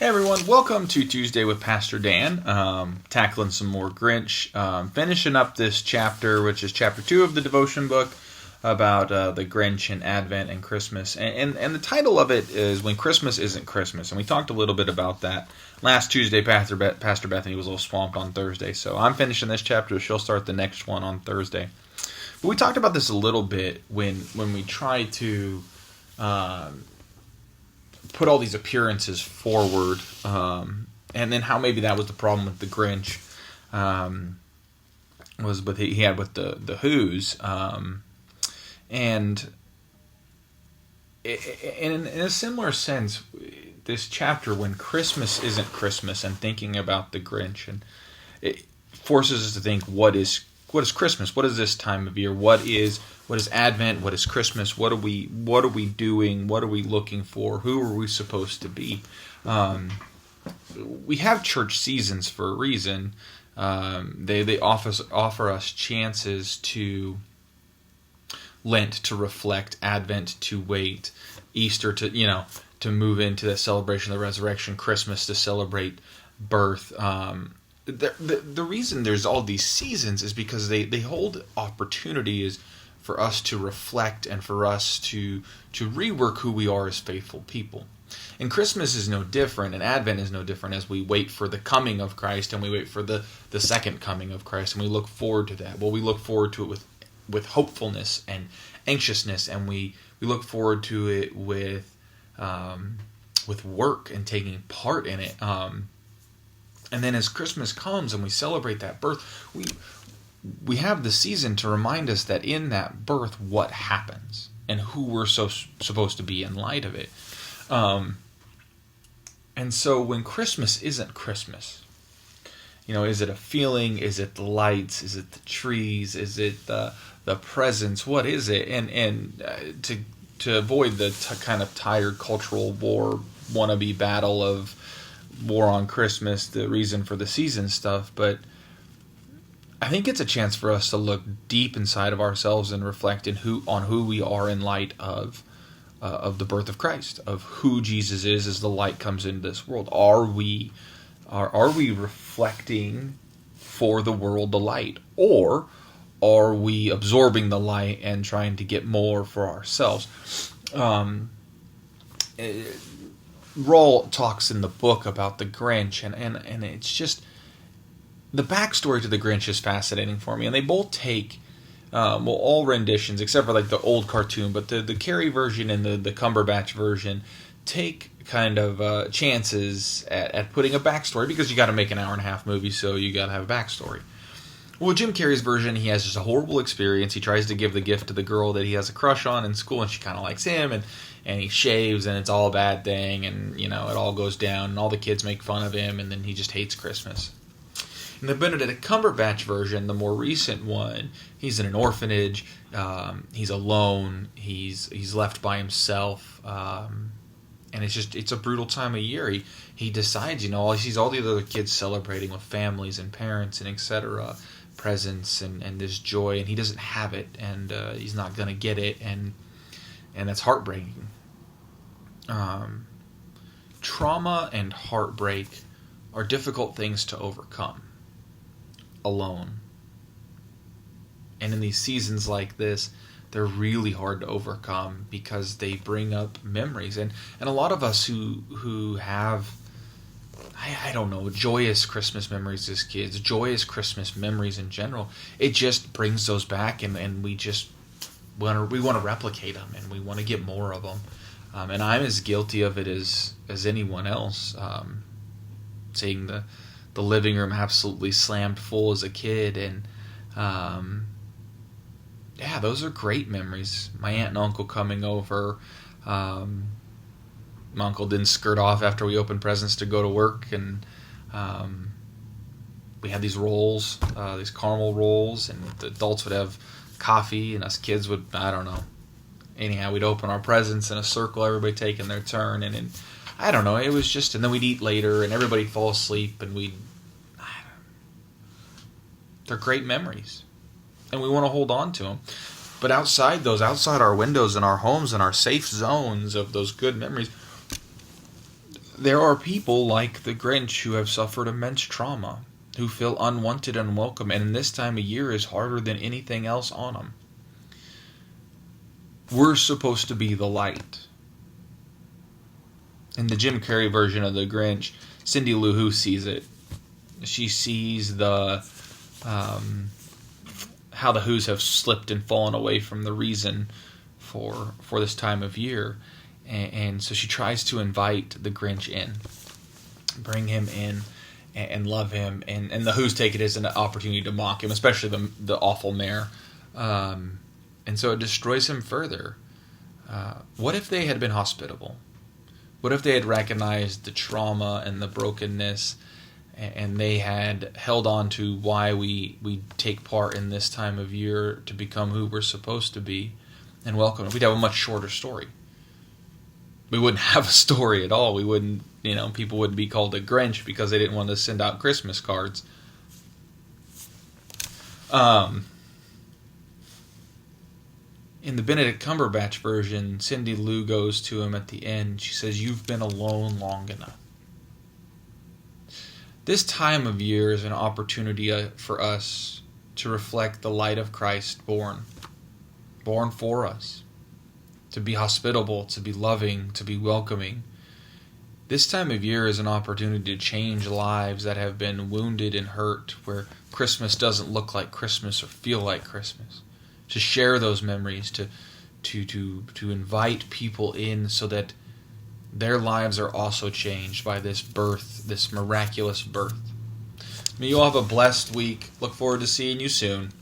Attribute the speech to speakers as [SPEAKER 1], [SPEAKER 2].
[SPEAKER 1] Hey everyone, welcome to Tuesday with Pastor Dan. Tackling some more Grinch. Finishing up this chapter, which is chapter 2 of the devotion book about the Grinch and Advent and Christmas. And the title of it is When Christmas Isn't Christmas. And we talked a little bit about that. Last Tuesday, Pastor Bethany was a little swamped on Thursday. So I'm finishing this chapter. She'll start the next one on Thursday. But we talked about this a little bit when we try to put all these appearances forward, and then how maybe that was the problem with the Grinch, was with he had with the Who's, and in a similar sense, this chapter, when Christmas isn't Christmas, and thinking about the Grinch, and it forces us to think, what is Christmas? What is this time of year? What is Advent? What is Christmas? What are we doing? What are we looking for? Who are we supposed to be? We have church seasons for a reason. They offer us chances to Lent to reflect, Advent to wait, Easter to move into the celebration of the resurrection, Christmas to celebrate birth. The reason there's all these seasons is because they hold opportunities for us to reflect and for us to rework who we are as faithful people. And Christmas is no different, and Advent is no different, as we wait for the coming of Christ and we wait for the second coming of Christ, and we look forward to that. Well, we look forward to it with hopefulness and anxiousness, and we look forward to it with work and taking part in it. And then as Christmas comes and we celebrate that birth, we have the season to remind us that in that birth, what happens and who we're supposed to be in light of it. And so when Christmas isn't Christmas, is it a feeling? Is it the lights? Is it the trees? Is it the presents? What is it? And to avoid the kind of tired cultural war wannabe battle of war on Christmas, the reason for the season stuff, but I think it's a chance for us to look deep inside of ourselves and reflect on who we are in light of the birth of Christ, of who Jesus is as the light comes into this world. Are we reflecting for the world the light, or are we absorbing the light and trying to get more for ourselves? Roll talks in the book about the Grinch, and it's just, the backstory to the Grinch is fascinating for me, and they both take, all renditions, except for like the old cartoon, but the Carey version and the Cumberbatch version take kind of chances at putting a backstory, because you got to make an hour-and-a-half movie, so you got to have a backstory. Well, Jim Carrey's version, he has just a horrible experience. He tries to give the gift to the girl that he has a crush on in school, and she kind of likes him, and he shaves, and it's all a bad thing, and, it all goes down, and all the kids make fun of him, and then he just hates Christmas. In the Benedict Cumberbatch version, the more recent one, he's in an orphanage, he's alone, he's left by himself, and it's a brutal time of year. He decides, he sees all the other kids celebrating with families and parents and etc., presents and this joy, and he doesn't have it, and he's not going to get it, and that's heartbreaking. Trauma and heartbreak are difficult things to overcome alone. And in these seasons like this, they're really hard to overcome because they bring up memories. And a lot of us who have, I don't know, joyous Christmas memories as kids, joyous Christmas memories in general, it just brings those back, and we just want to replicate them, and we want to get more of them. And I'm as guilty of it as anyone else. Seeing the living room absolutely slammed full as a kid, and those are great memories. My aunt and uncle coming over. My uncle didn't skirt off after we opened presents to go to work, and we had these rolls, these caramel rolls, and the adults would have coffee, and us kids would, I don't know. Anyhow, we'd open our presents in a circle, everybody taking their turn, and I don't know, it was just, and then we'd eat later, and everybody'd fall asleep, and they're great memories, and we want to hold on to them. But outside our windows and our homes and our safe zones of those good memories, There are people like the Grinch who have suffered immense trauma, who feel unwanted and unwelcome, and in this time of year is harder than anything else on them. We're supposed to be the light. In the Jim Carrey version of the Grinch, Cindy Lou Who sees it. She sees the how the Who's have slipped and fallen away from the reason for this time of year, and so she tries to invite the Grinch in, bring him in, and love him, and the Who's take it as an opportunity to mock him, especially the awful mayor, and so it destroys him further. What if they had been hospitable? What if they had recognized the trauma and the brokenness, and they had held on to why we take part in this time of year to become who we're supposed to be and welcome? We'd have a much shorter story. We wouldn't have a story at all. We wouldn't, people wouldn't be called a Grinch because they didn't want to send out Christmas cards. In the Benedict Cumberbatch version, Cindy Lou goes to him at the end. She says, "You've been alone long enough." This time of year is an opportunity for us to reflect the light of Christ born for us, to be hospitable, to be loving, to be welcoming. This time of year is an opportunity to change lives that have been wounded and hurt, where Christmas doesn't look like Christmas or feel like Christmas. To share those memories, to invite people in so that their lives are also changed by this birth, this miraculous birth. May you all have a blessed week. Look forward to seeing you soon.